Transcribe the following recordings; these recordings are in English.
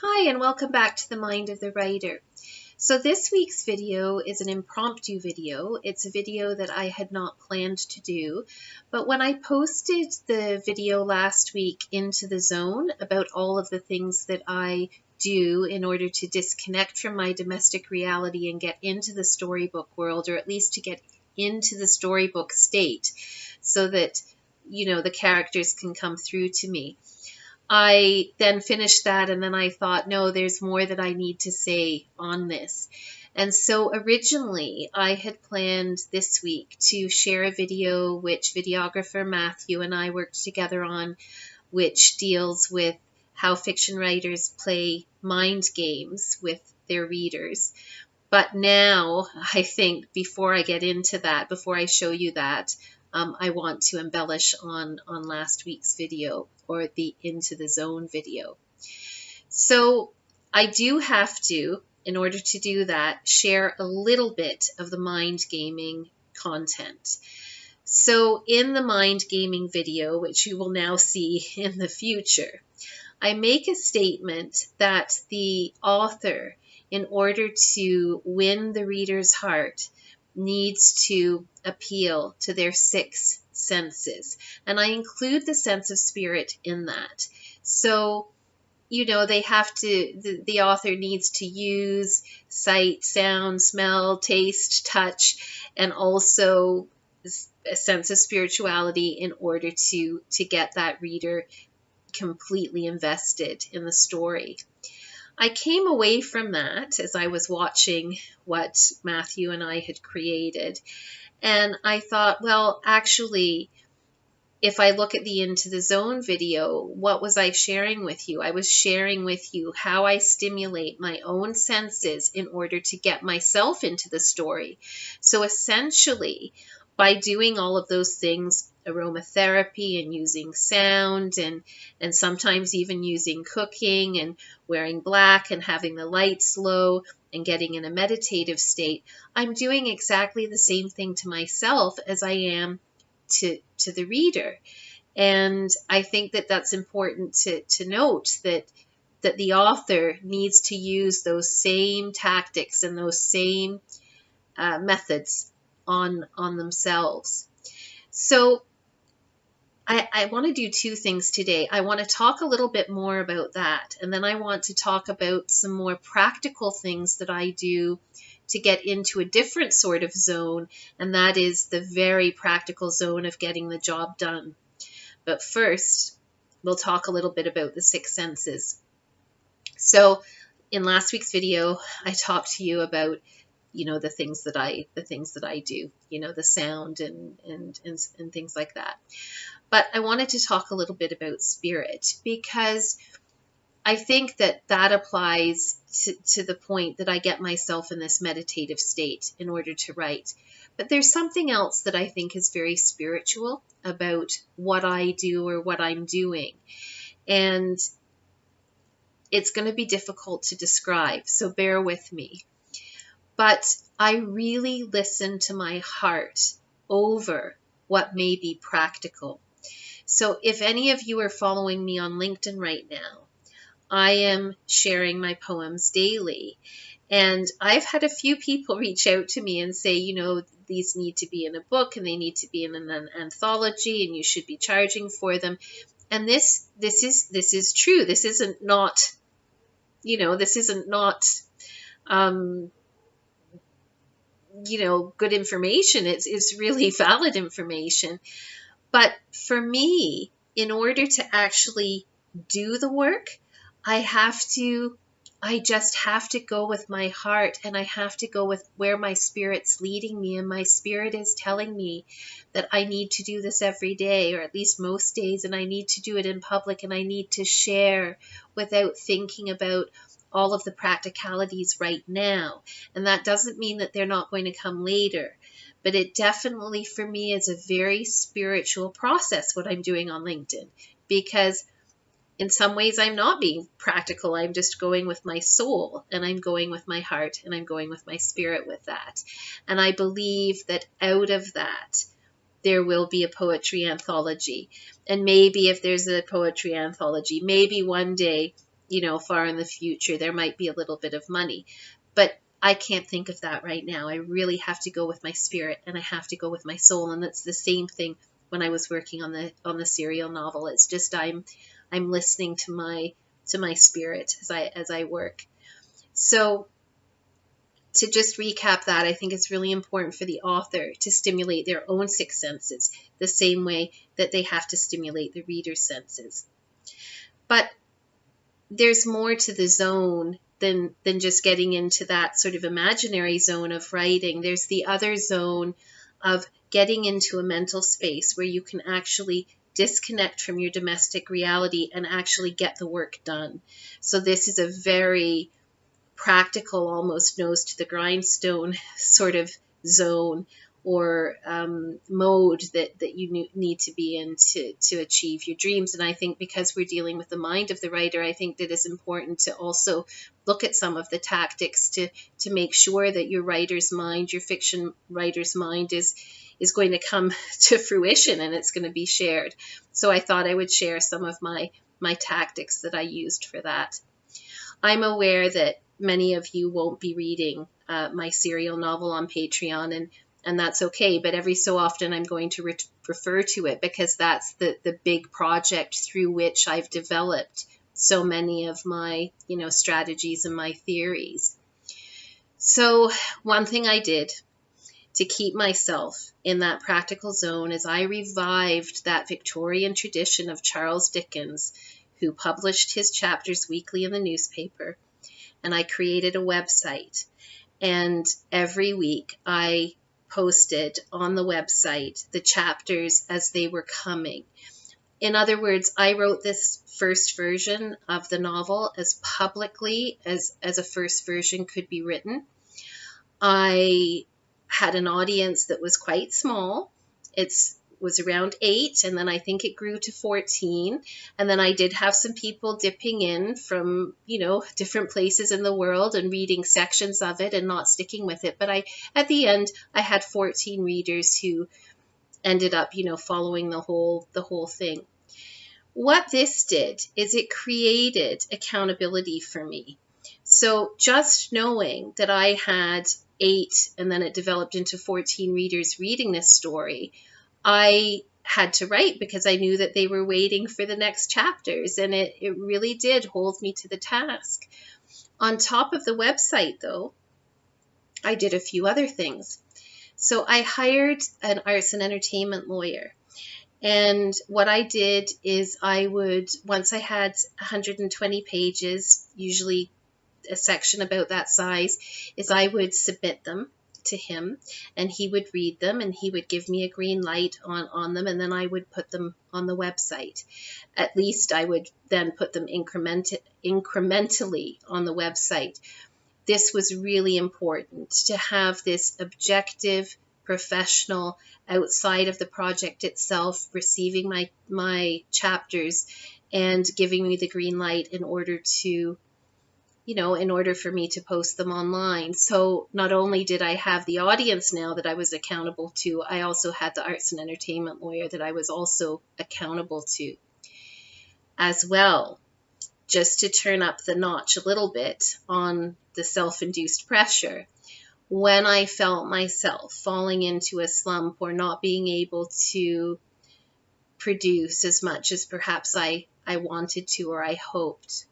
Hi, and welcome back to the Mind of the Writer. So this week's video is an impromptu video. It's a video that I had not planned to do, but when I posted the video last week into the zone about all of the things that I do in order to disconnect from my domestic reality and get into the storybook world, or at least to get into the storybook state so that, the characters can come through to me. I then finished that, and then I thought, no, there's more that I need to say on this. And so originally I had planned this week to share a video which videographer Matthew and I worked together on, which deals with how fiction writers play mind games with their readers. But now I think before I get into that, before I show you that, I want to embellish on last week's video, or the Into the Zone video. So I do have to, in order to do that, share a little bit of the mind gaming content. So in the mind gaming video, which you will now see in the future, I make a statement that the author, in order to win the reader's heart, needs to appeal to their six senses. And I include the sense of spirit in that. So, they have to, the author needs to use sight, sound, smell, taste, touch, and also a sense of spirituality in order to get that reader completely invested in the story. I came away from that as I was watching what Matthew and I had created, and I thought, well, actually, if I look at the Into the Zone video, what was I sharing with you? I was sharing with you how I stimulate my own senses in order to get myself into the story. So essentially, by doing all of those things, aromatherapy and using sound and sometimes even using cooking and wearing black and having the lights low and getting in a meditative state, I'm doing exactly the same thing to myself as I am to the reader. And I think that that's important to note, that the author needs to use those same tactics and those same methods on themselves. So I want to do two things today. I want to talk a little bit more about that, and then I want to talk about some more practical things that I do to get into a different sort of zone, and that is the very practical zone of getting the job done. But first, we'll talk a little bit about the six senses. So in last week's video, I talked to you about the things that I do, the sound and things like that. But I wanted to talk a little bit about spirit, because I think that applies to the point that I get myself in this meditative state in order to write. But there's something else that I think is very spiritual about what I do or what I'm doing. And it's going to be difficult to describe, so bear with me. But I really listen to my heart over what may be practical. So if any of you are following me on LinkedIn right now, I am sharing my poems daily. And I've had a few people reach out to me and say, these need to be in a book and they need to be in an anthology and you should be charging for them. And this is true. This isn't not good information. It's really valid information. But for me, in order to actually do the work, I just have to go with my heart, and I have to go with where my spirit's leading me. And my spirit is telling me that I need to do this every day, or at least most days, and I need to do it in public, and I need to share without thinking about all of the practicalities right now. And that doesn't mean that they're not going to come later. But it definitely, for me, is a very spiritual process, what I'm doing on LinkedIn, because in some ways I'm not being practical. I'm just going with my soul, and I'm going with my heart, and I'm going with my spirit with that. And I believe that out of that, there will be a poetry anthology. And maybe if there's a poetry anthology, maybe one day far in the future, there might be a little bit of money. But I can't think of that right now. I really have to go with my spirit, and I have to go with my soul. And that's the same thing when I was working on the serial novel. It's just I'm listening to my spirit as I work. So to just recap that, I think it's really important for the author to stimulate their own six senses the same way that they have to stimulate the reader's senses. But there's more to the zone than just getting into that sort of imaginary zone of writing. There's the other zone of getting into a mental space where you can actually disconnect from your domestic reality and actually get the work done. So this is a very practical, almost nose to the grindstone sort of zone or mode that you need to be in to achieve your dreams. And I think because we're dealing with the mind of the writer, I think that it's important to also look at some of the tactics to make sure that your writer's mind, your fiction writer's mind is going to come to fruition and it's going to be shared. So I thought I would share some of my tactics that I used for that. I'm aware that many of you won't be reading my serial novel on Patreon, and that's okay. But every so often I'm going to refer to it because that's the big project through which I've developed so many of my strategies and my theories. So one thing I did to keep myself in that practical zone is I revived that Victorian tradition of Charles Dickens, who published his chapters weekly in the newspaper. And I created a website. And every week I posted on the website the chapters as they were coming. In other words, I wrote this first version of the novel as publicly as a first version could be written. I had an audience that was quite small. It was around 8, and then I think it grew to 14. And then I did have some people dipping in from, different places in the world and reading sections of it and not sticking with it. But at the end, I had 14 readers who ended up, following the whole thing. What this did is it created accountability for me. So just knowing that I had 8 and then it developed into 14 readers reading this story, I had to write because I knew that they were waiting for the next chapters, and it really did hold me to the task. On top of the website, though, I did a few other things. So I hired an arts and entertainment lawyer. And what I did is I would, once I had 120 pages, usually a section about that size, is I would submit them to him and he would read them and he would give me a green light on them, and then I would put them on the website. At least I would then put them incrementally on the website. This was really important to have this objective professional outside of the project itself receiving my chapters and giving me the green light in order for me to post them online. So not only did I have the audience now that I was accountable to, I also had the arts and entertainment lawyer that I was also accountable to as well. Just to turn up the notch a little bit on the self-induced pressure, when I felt myself falling into a slump or not being able to produce as much as perhaps I wanted to or I hoped.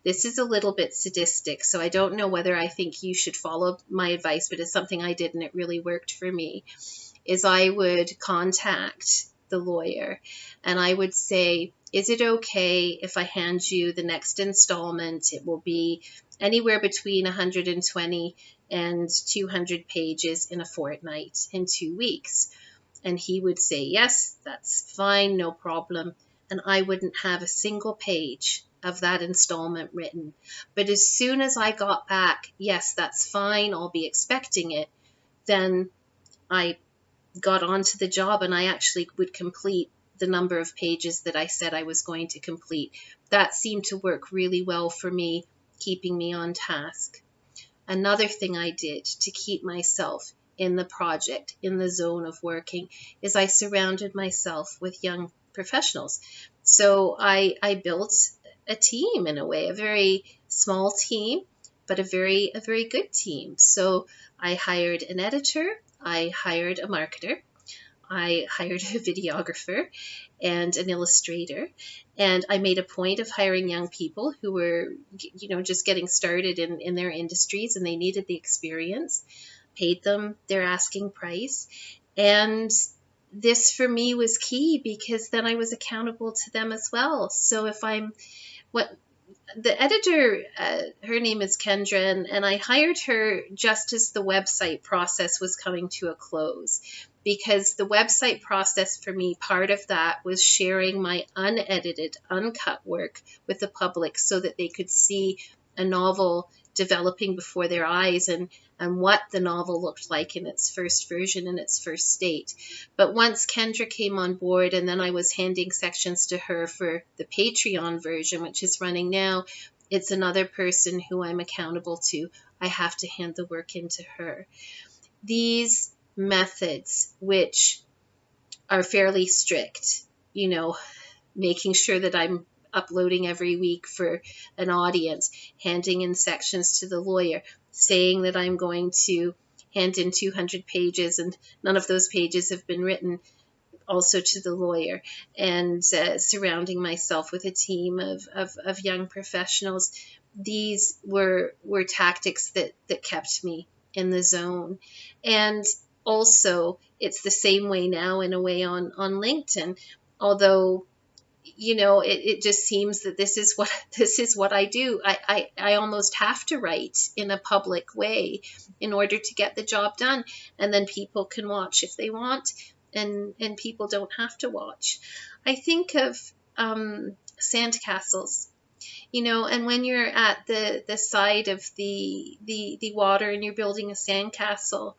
This is a little bit sadistic, so I don't know whether I think you should follow my advice, but it's something I did and it really worked for me, is I would contact the lawyer and I would say, is it okay if I hand you the next installment? It will be anywhere between 120 and 200 pages in a fortnight, in 2 weeks. And he would say, yes, that's fine, no problem. And I wouldn't have a single page of that installment written. But as soon as I got back, yes, that's fine, I'll be expecting it, then I got onto the job and I actually would complete the number of pages that I said I was going to complete. That seemed to work really well for me, keeping me on task. Another thing I did to keep myself in the project, in the zone of working, is I surrounded myself with young professionals. So I built a team in a way, a very small team, but a very good team. So I hired an editor, I hired a marketer, I hired a videographer and an illustrator, and I made a point of hiring young people who were, just getting started in their industries, and they needed the experience, paid them their asking price. And this for me was key, because then I was accountable to them as well. So if I'm what the editor, her name is Kendra, and I hired her just as the website process was coming to a close, because the website process for me, part of that was sharing my unedited, uncut work with the public so that they could see a novel developing before their eyes, and what the novel looked like in its first version, in its first state. But once Kendra came on board, and then I was handing sections to her for the Patreon version, which is running now, it's another person who I'm accountable to. I have to hand the work into her. These methods, which are fairly strict, making sure that I'm uploading every week for an audience, handing in sections to the lawyer, saying that I'm going to hand in 200 pages and none of those pages have been written, also to the lawyer, and surrounding myself with a team of young professionals. These were tactics that kept me in the zone. And also, it's the same way now in a way on LinkedIn, although it just seems that this is what I do. I almost have to write in a public way in order to get the job done, and then people can watch if they want, and people don't have to watch. I think of sandcastles, and when you're at the side of the water and you're building a sandcastle,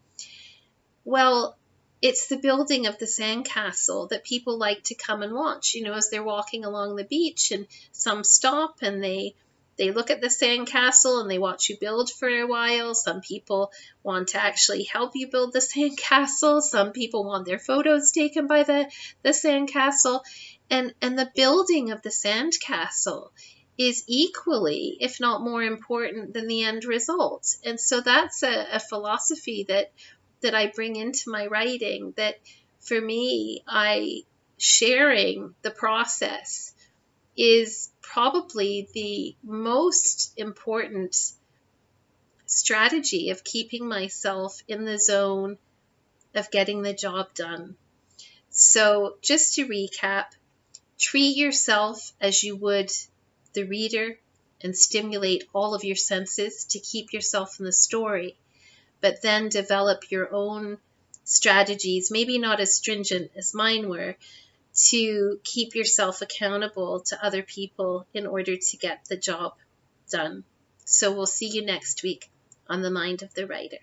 well, it's the building of the sandcastle that people like to come and watch, as they're walking along the beach, and some stop and they look at the sandcastle and they watch you build for a while. Some people want to actually help you build the sandcastle. Some people want their photos taken by the sandcastle. And the building of the sandcastle is equally, if not more important than the end result. And so that's a philosophy that I bring into my writing, that for me, sharing the process is probably the most important strategy of keeping myself in the zone of getting the job done. So just to recap, treat yourself as you would the reader and stimulate all of your senses to keep yourself in the story, but then develop your own strategies, maybe not as stringent as mine were, to keep yourself accountable to other people in order to get the job done. So we'll see you next week on The Mind of the Writer.